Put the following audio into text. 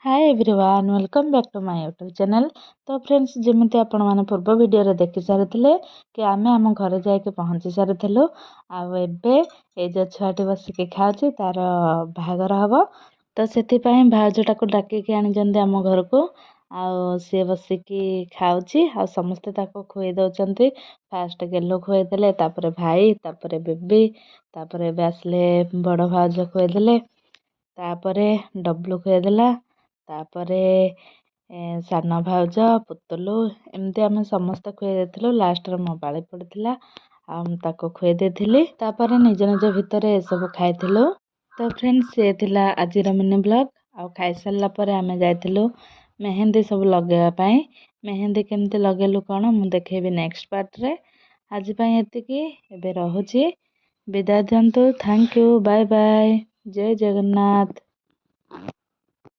Hi everyone welcome back to my YouTube channel. तो friends जमी आपण मैंने पूर्व वीडियो देखी सारी कि आम आम घर जाके पहुँची सारी आबे ये जो छुआटी बसिक खाऊँ तार बाहागर हम तो से भाउजटा को डाकिकी आनी आम घर को सी बसिकी खाऊँ आ समस्ते खुई दौरान फास्ट गेलो खुईदे भाई तापर बेबी तापर आसले बड़ भाउज खुईदे तापरे डब्लू खुईदेला तापरे सान भाउज पुतलू एमती आम समस्ते खुई देथिलु। लास्ट मो पाली पड़ता ताको खुई देथिली तापरे निज निज भितर सब खाइथिलु। तो फ्रेंड्स ये थिला आजिर मिनी ब्लॉग आ खाई सारा पर आम जाइथिलु मेहंदी सब लगेवा पाई। मेहंदी केमती लगेलु कौन मु देखेबी नेक्स्ट पार्ट रे। आज पाई एतिकी एबे रहुची विदाय दियंतु। थैंक यू बाय बाय जय जगन्नाथ।